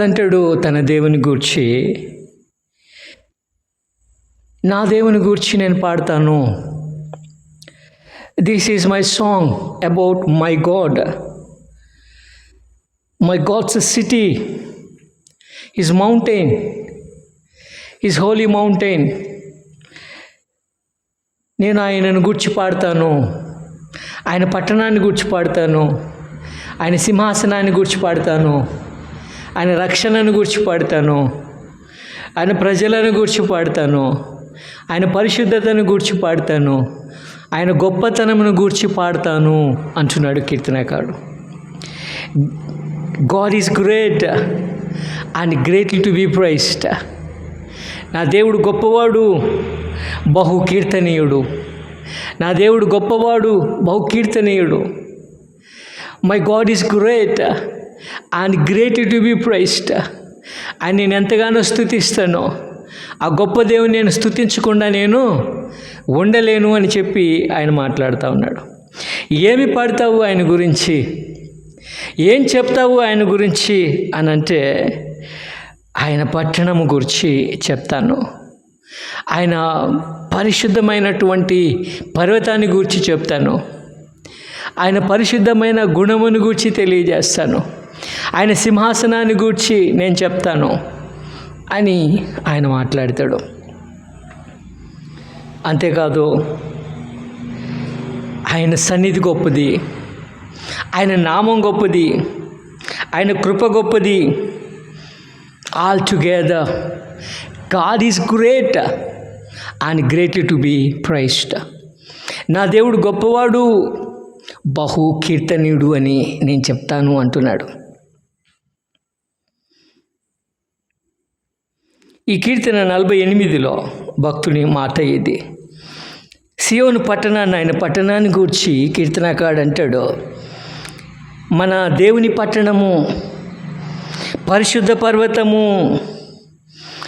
అంటాడు తన దేవుని గూర్చి, నా దేవుని గూర్చి నేను పాడతాను. This is my song about my God. My God's city, his mountain, his holy mountain. నేను ఆయనను గూర్చి పాడతాను, ఆయన పట్టణాన్ని గూర్చి పాడతాను, ఆయన సింహాసనాన్ని గూర్చి పాడతాను, ఆయన రక్షణను గూర్చి పాడతాను, ఆయన ప్రజలను గూర్చి పాడతాను, ఆయన పరిశుద్ధతను గూర్చి పాడతాను, ఆయన గొప్పతనమును గూర్చి పాడతాను అంటున్నాడు కీర్తనకారుడు. God is great and greatly to be praised. నా దేవుడు గొప్పవాడు, బహు కీర్తనీయుడు. నా దేవుడు గొప్పవాడు, బహు కీర్తనీయుడు. My God is great and greatly to be praised. ఆయన నేను ఎంతగానో స్తుతిస్తానో, ఆ గొప్ప దేవుని నేను స్తుతించకుండా నేను ఉండలేను అని చెప్పి ఆయన మాట్లాడుతూ ఉన్నాడు. ఏమి పాడతావు ఆయన గురించి, ఏం చెప్తావు ఆయన గురించి అని అంటే, ఆయన పట్టణము గురించి చెప్తాను, ఆయన పరిశుద్ధమైనటువంటి పర్వతాన్ని గూర్చి చెప్తాను, ఆయన పరిశుద్ధమైన గుణమును గూర్చి తెలియజేస్తాను, ఆయన సింహాసనాన్ని గూర్చి నేను చెప్తాను అని ఆయన మాట్లాడతాడు. అంతేకాదు, ఆయన సన్నిధి గొప్పది, ఆయన నామం గొప్పది, ఆయన కృప గొప్పది. All together God is great and greatly to be praised. నా దేవుడు గొప్పవాడు, బహు కీర్తనీయుడు అని నేను చెప్తాను అంటున్నాడు. ఈ కీర్తన 48లో భక్తుని మాట ఇది. సియోను పట్టణాన్ని, ఆయన పట్టణాన్ని గూర్చి కీర్తనకారుడు అంటాడు, మన దేవుని పట్టణము, పరిశుద్ధ పర్వతము,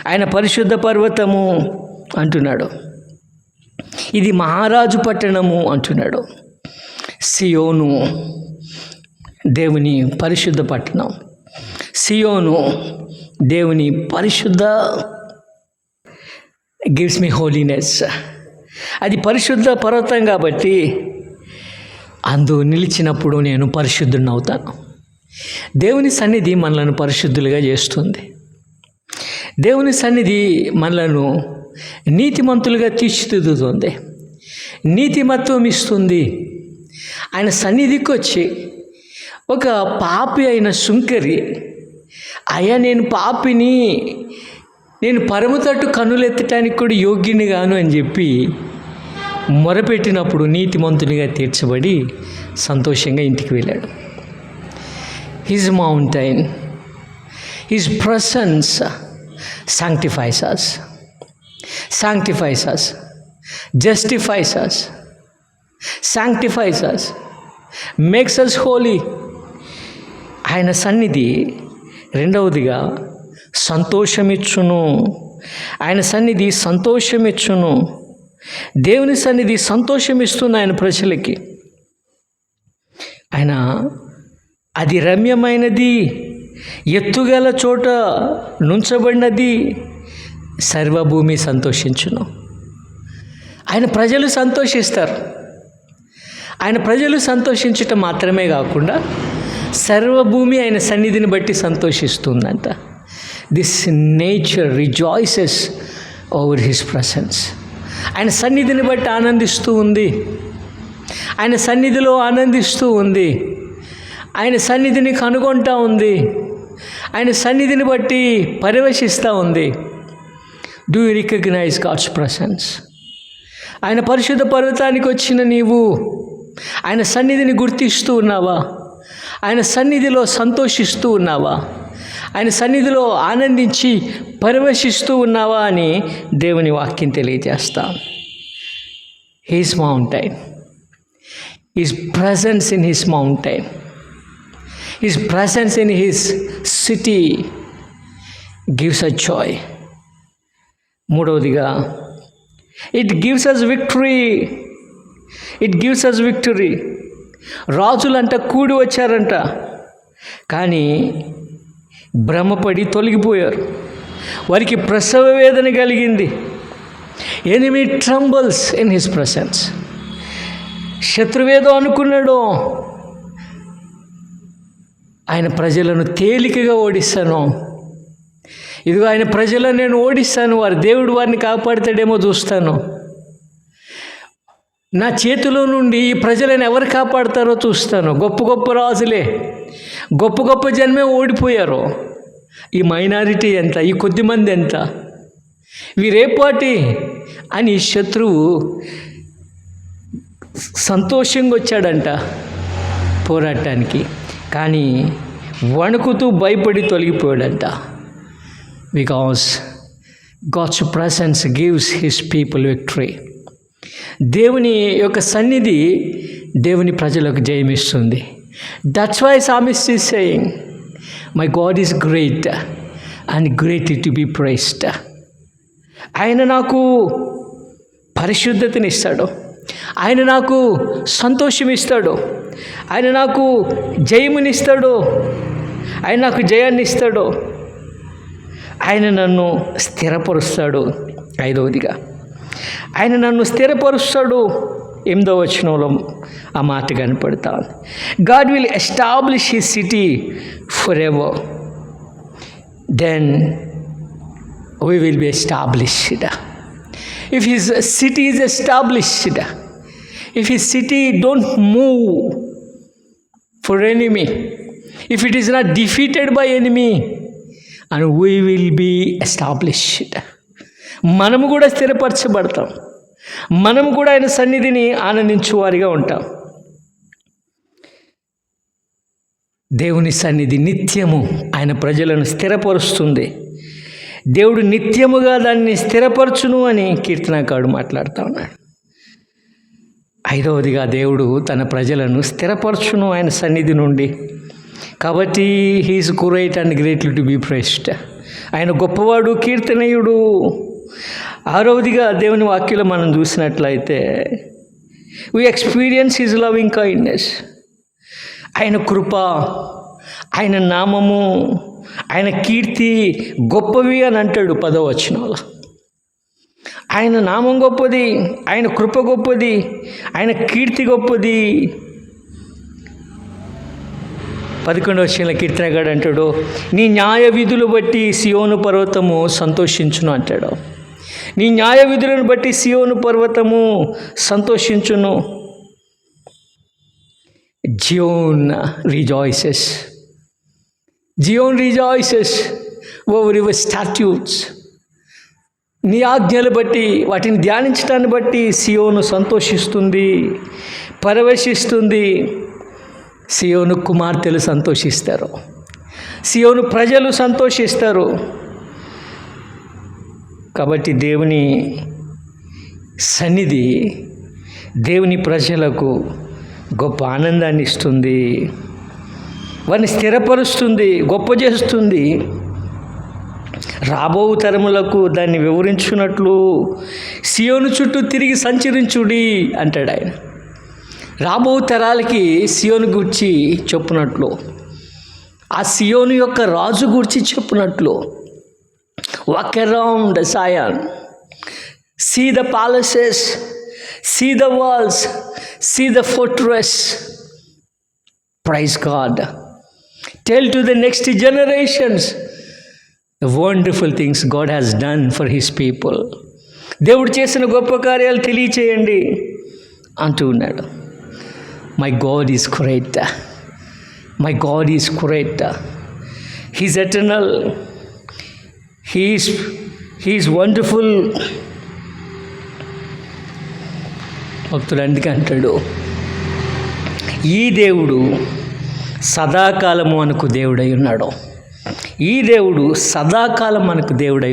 ఆయన పరిశుద్ధ పర్వతము అంటున్నాడు. ఇది మహారాజు పట్టణము అంటున్నాడు. సియోను దేవుని పరిశుద్ధ పట్టణం, సియోను దేవుని పరిశుద్ధ, గివ్స్ మీ హోలీనెస్. అది పరిశుద్ధ పర్వతం కాబట్టి అందు నిలిచినప్పుడు నేను పరిశుద్ధుడిని అవుతాను. దేవుని సన్నిధి మనలను పరిశుద్ధులుగా చేస్తుంది. దేవుని సన్నిధి మనలను నీతిమంతులుగా తీర్చిదిద్దుతుంది, నీతిమత్వం ఇస్తుంది. ఆయన సన్నిధికి వచ్చి ఒక పాపి అయిన సుంకరి, అయ్యా నేను పాపిని, నేను పరము తట్టు కన్నులెత్తటానికి కూడా యోగ్యుని గాను అని చెప్పి మొరపెట్టినప్పుడు నీతిమంతునిగా తీర్చబడి సంతోషంగా ఇంటికి వెళ్ళాడు. His mountain, his presence sanctifies us, sanctifies us, justifies us, sanctifies us, makes us holy. ఆయన సన్నిధి రెండవదిగా సంతోషమిచ్చును. ఆయన సన్నిధి సంతోషమిచ్చును. దేవుని సన్నిధి సంతోషమిస్తున్న ఆయన ప్రజలకి. ఆయన అది రమ్యమైనది, ఎత్తుగల చోట నుంచబడినది, సర్వభూమి సంతోషించును. ఆయన ప్రజలు సంతోషిస్తారు. ఆయన ప్రజలు సంతోషించటం మాత్రమే కాకుండా సర్వభూమి ఆయన సన్నిధిని బట్టి సంతోషిస్తుందంట. This nature rejoices over his presence. ఆయన సన్నిధిని బట్టి ఆనందిస్తూ ఉంది, ఆయన సన్నిధిలో ఆనందిస్తూ ఉంది, ఆయన సన్నిధిని కనుగొంటూ ఉంది, ఆయన సన్నిధిని బట్టి పరవశిస్తూ ఉంది. Do you recognise God's presence? ఆయన పరిశుద్ధ పర్వతానికి వచ్చిన నీవు ఆయన సన్నిధిని గుర్తిస్తూ ఉన్నావా? ఆయన సన్నిధిలో సంతోషిస్తూ ఉన్నావా? ఆయన సన్నిధిలో ఆనందించి పరవశిస్తూ ఉన్నావా అని దేవుని వాక్యం తెలియజేస్తాం. His mountain, his presence in his mountain, his presence in his city gives a joy. మూడవదిగా, it gives us victory. It gives us victory. రాజులంట కూడి వచ్చారంట, కానీ భ్రమపడి తొలగిపోయారు. వారికి ప్రసవ వేదన కలిగింది. Enemy trembles in his presence. శత్రువేదో అనుకున్నాడు, ఆయన ప్రజలను తేలికగా ఓడిస్తాను, ఇదిగో ఆయన ప్రజలను నేను ఓడిస్తాను, దేవుడు వారిని కాపాడుతాడేమో చూస్తాను, నా చేతిలో నుండి ఈ ప్రజలను ఎవరు కాపాడుతారో చూస్తాను. గొప్ప గొప్ప రాజులే, గొప్ప గొప్ప జనమే ఓడిపోయారు. ఈ మైనారిటీ ఎంత, ఈ కొద్దిమంది ఎంత, వీరేపాటి అని శత్రువు సంతోషంగా వచ్చాడంట పోరాటానికి. కానీ వణుకుతూ భయపడి తొలగిపోయాడంట. Because God's presence gives his people victory. దేవుని యొక్క సన్నిధి దేవుని ప్రజలకు జయమిస్తుంది. That's why psalmist is saying, my God is great and great to be praised. ఆయన నాకు పరిశుద్ధతనిస్తాడు, ఆయన నాకు సంతోషం ఇస్తాడు, ఆయన నాకు జయమునిస్తాడు, ఆయన నాకు జయాన్ని ఇస్తాడు, ఆయన నన్ను స్థిరపరుస్తాడు. 5వదిగా ఆయన నన్ను స్థిరపరుస్తాడు. 8వ వచనంలో ఆ మాట కనపడతా. God will establish his city for ever, then we will be established. If his city is established, if his city don't move for enemy, if it is not defeated by enemy, and we will be established. మనము కూడా స్థిరపరచబడతాం, మనము కూడా ఆయన సన్నిధిని ఆనందించువారిగా ఉంటాం. దేవుని సన్నిధి నిత్యము ఆయన ప్రజలను స్థిరపరుస్తుంది. దేవుడు నిత్యముగా దాన్ని స్థిరపరచును అని కీర్తనకారుడు మాట్లాడుతూ ఉన్నాడు. 5వదిగా దేవుడు తన ప్రజలను స్థిరపరచును ఆయన సన్నిధి నుండి. కాబట్టి he is great and greatly to be praised. ఆయన గొప్పవాడు, కీర్తనీయుడు. 6వదిగా దేవుని వాక్యంలో మనం చూసినట్లయితే we experience his loving kindness. ఆయన కృప, ఆయన నామము, ఆయన కీర్తి గొప్పవి అని అంటాడు 10వ వచనంలో. ఆయన నామం గొప్పది, ఆయన కృప గొప్పది, ఆయన కీర్తి గొప్పది. 11వ వచనంలో కీర్తనగాడు అంటాడు, నీ న్యాయ విధులు బట్టి సియోను పర్వతము సంతోషించును అంటాడు. నీ న్యాయ విధులను బట్టి సియోను పర్వతము సంతోషించును. Zion rejoices, Zion rejoices over your statutes. నీ ఆజ్ఞలు బట్టి, వాటిని ధ్యానించడాన్ని బట్టి సియోను సంతోషిస్తుంది, పరవశిస్తుంది. సియోను కుమార్తెలు సంతోషిస్తారు, సియోను ప్రజలు సంతోషిస్తారు. కాబట్టి దేవుని సన్నిధి దేవుని ప్రజలకు గొప్ప ఆనందాన్ని ఇస్తుంది, వారిని స్థిరపరుస్తుంది, గొప్ప చేస్తుంది. రాబో తరములకు దాన్ని వివరించున్నట్లు సియోను చుట్టూ తిరిగి సంచరించుడి అంటాడు ఆయన. రాబో తరాలకి సియోను గూర్చి చెప్పునట్లు, ఆ సియోను యొక్క రాజు గూర్చి చెప్పునట్లు, walk around Zion, see the palaces, see the walls, see the fortress. Praise God. Tell to the next generations the wonderful things God has done for his people. దేవుడు చేసిన గొప్ప కార్యాలు తెలియచేయండి అంటూ ఉన్నాడు. My God is great, my God is great, he's eternal, he's wonderful. భక్తుడు అందుకే అంటాడు, ఈ దేవుడు సదాకాలము మనకు దేవుడై ఉన్నాడు. ఈ దేవుడు సదాకాలం మనకు దేవుడై